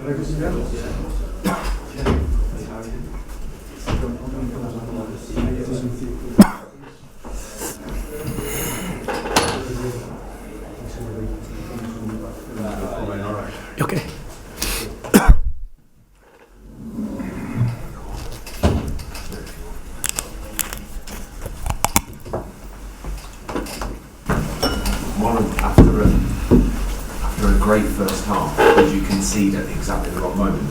Okay. Warren, after a great first half, did you concede at exactly the wrong moment?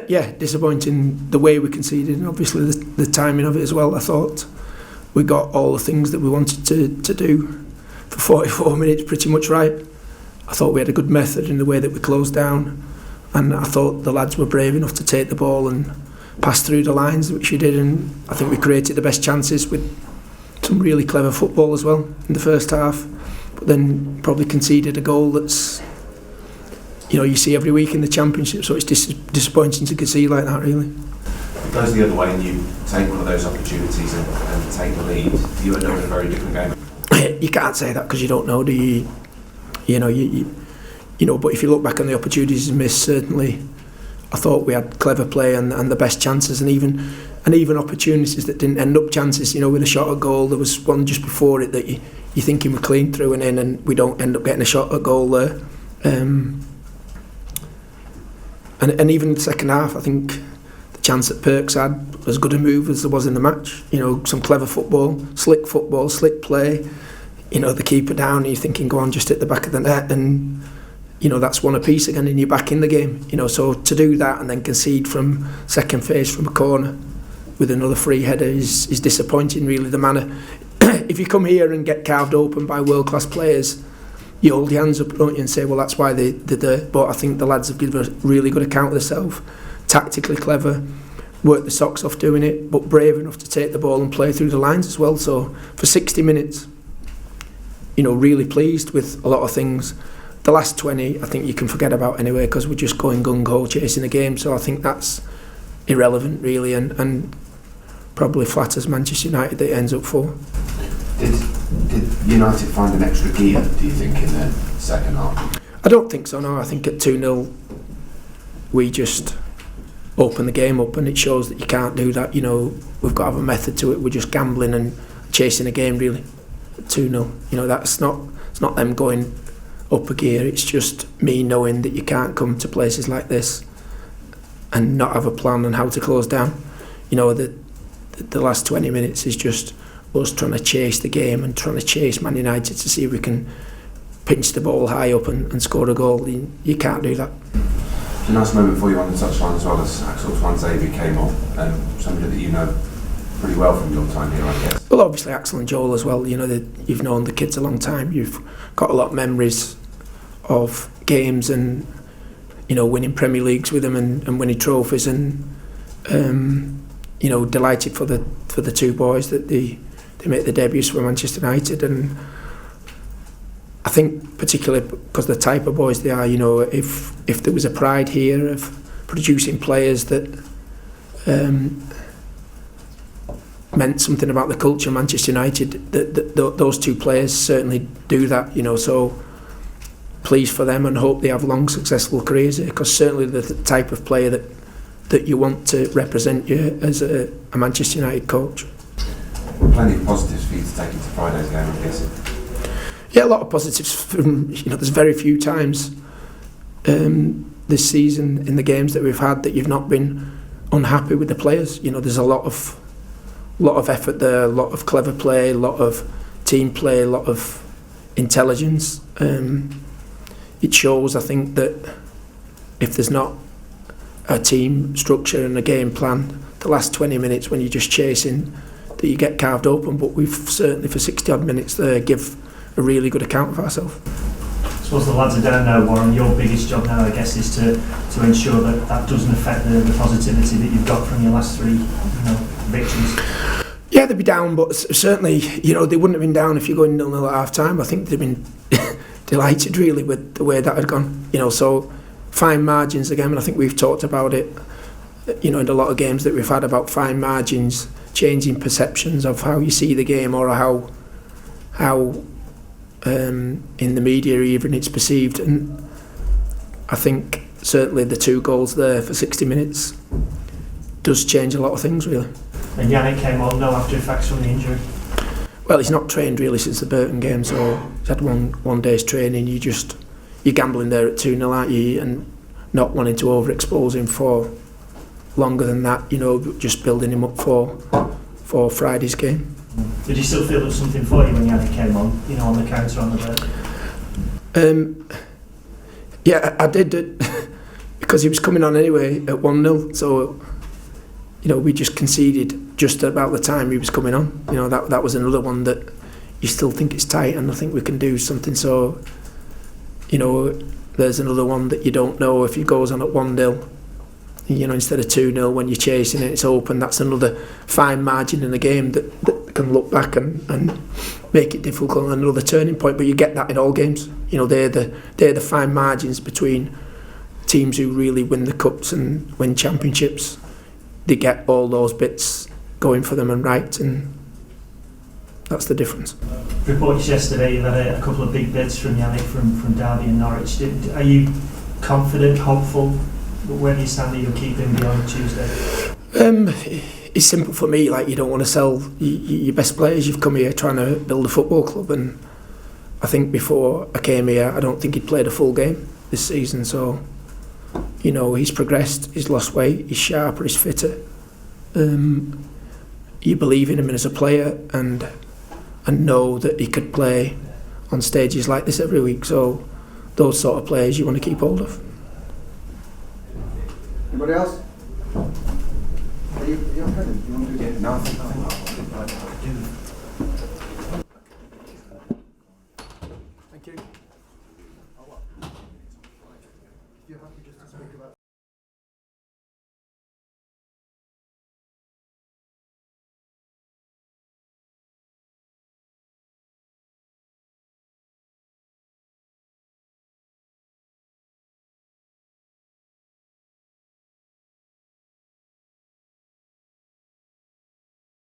Yeah, disappointing the way we conceded, and obviously the timing of it as well. I thought we got all the things that we wanted to do for 44 minutes pretty much right. I thought we had a good method in the way that we closed down, and I thought the lads were brave enough to take the ball and pass through the lines, which we did, and I think we created the best chances with some really clever football as well in the first half, but then probably conceded a goal that's, you know, you see every week in the Championship, so it's disappointing to concede like that, really. If it goes the other way and you take one of those opportunities and take the lead, you end up in a very different game. You can't say that because you don't know, do you? You know, but if you look back on the opportunities missed, certainly I thought we had clever play and the best chances, and even opportunities that didn't end up chances. You know, with a shot at goal, there was one just before it that you're thinking we're clean through and in, and we don't end up getting a shot at goal there. And even in the second half, I think the chance that Perks had was as good a move as there was in the match. You know, some clever football, slick play. You know, the keeper down, and you're thinking, go on, just hit the back of the net, and you know, that's one apiece again, and you're back in the game. You know, so to do that and then concede from second phase from a corner with another free header is disappointing, really, the manner. If you come here and get carved open by world-class players, you hold your hands up, don't you, and say, well, that's why they're there. But I think the lads have given a really good account of themselves, tactically clever, worked the socks off doing it, but brave enough to take the ball and play through the lines as well. So for 60 minutes, you know, really pleased with a lot of things. The last 20, I think you can forget about anyway, because we're just going gung-ho chasing the game. So I think that's irrelevant, really, and probably flatters Manchester United that it ends up for. Did United find an extra gear, do you think, in the second half? I don't think so, no. I think at 2-0 we just open the game up, and it shows that you can't do that. You know, we've got to have a method to it. We're just gambling and chasing a game, really, at 2-0. You know, it's not them going up a gear. It's just me knowing that you can't come to places like this and not have a plan on how to close down. You know, the last 20 minutes is just us trying to chase the game and trying to chase Man United to see if we can pinch the ball high up and score a goal. You can't do that. A nice moment for you on the touchline as well, as Axel Twanzebe came on, somebody that you know pretty well from your time here, I guess. Well, obviously Axel and Joel as well. You know, you've known the kids a long time. You've got a lot of memories of games and, you know, winning Premier Leagues with them and winning trophies, and you know, delighted for the two boys that they make their debuts for Manchester United. And I think particularly because the type of boys they are, you know, if there was a pride here of producing players that meant something about the culture of Manchester United, those two players certainly do that, you know. So pleased for them and hope they have long successful careers here, because certainly the type of player that you want to represent you as a Manchester United coach. Plenty of positives for you to take into Friday's game, I guess. Yeah, a lot of positives. From, you know, there's very few times this season in the games that we've had that you've not been unhappy with the players. You know, there's a lot of effort there, a lot of clever play, a lot of team play, a lot of intelligence. It shows, I think, that if there's not a team structure and a game plan, the last 20 minutes when you're just chasing, that you get carved open. But we've certainly for 60 odd minutes there give a really good account of ourselves. I suppose the lads are down now, Warren. Your biggest job now, I guess, is to ensure that doesn't affect the positivity that you've got from your last three, victories. Yeah, they'd be down, but certainly, you know, they wouldn't have been down if you're going 0-0 at half time. I think they'd been delighted really with the way that had gone. You know, so fine margins again, and I think we've talked about it, you know, in a lot of games that we've had about fine margins, changing perceptions of how you see the game, or how in the media even it's perceived. And I think certainly the 2 goals there for 60 minutes does change a lot of things, really. And Yannick came on, no after effects from the injury. Well, he's not trained really since the Burton game, so he's had one day's training. You're gambling there at 2-0, aren't you? And not wanting to overexpose him for longer than that, just building him up for Friday's game. Did you still feel there was something for you when Yannick came on, on the counter on the Burton? Yeah, I did, because he was coming on anyway at 1-0, so we just conceded just about the time he was coming on. That was another one that you still think it's tight and I think we can do something. So, there's another one that you don't know if he goes on at 1-0, instead of 2-0 when you're chasing it, it's open. That's another fine margin in the game that can look back and make it difficult, and another turning point. But you get that in all games. They're the fine margins between teams who really win the cups and win championships. They get all those bits going for them and right, and that's the difference. Reports yesterday you had a couple of big bids from Yannick from Derby and Norwich. Are you confident, hopeful? Where do you stand that you'll keep him beyond Tuesday? It's simple for me. You don't want to sell your best players. You've come here trying to build a football club, and I think before I came here, I don't think he'd played a full game this season. So, he's progressed. He's lost weight. He's sharper. He's fitter. You believe in him as a player, and know that he could play on stages like this every week. So, those sort of players you want to keep hold of. Anybody else? Are you okay? You want to get nothing? Thank you. You're happy just to speak about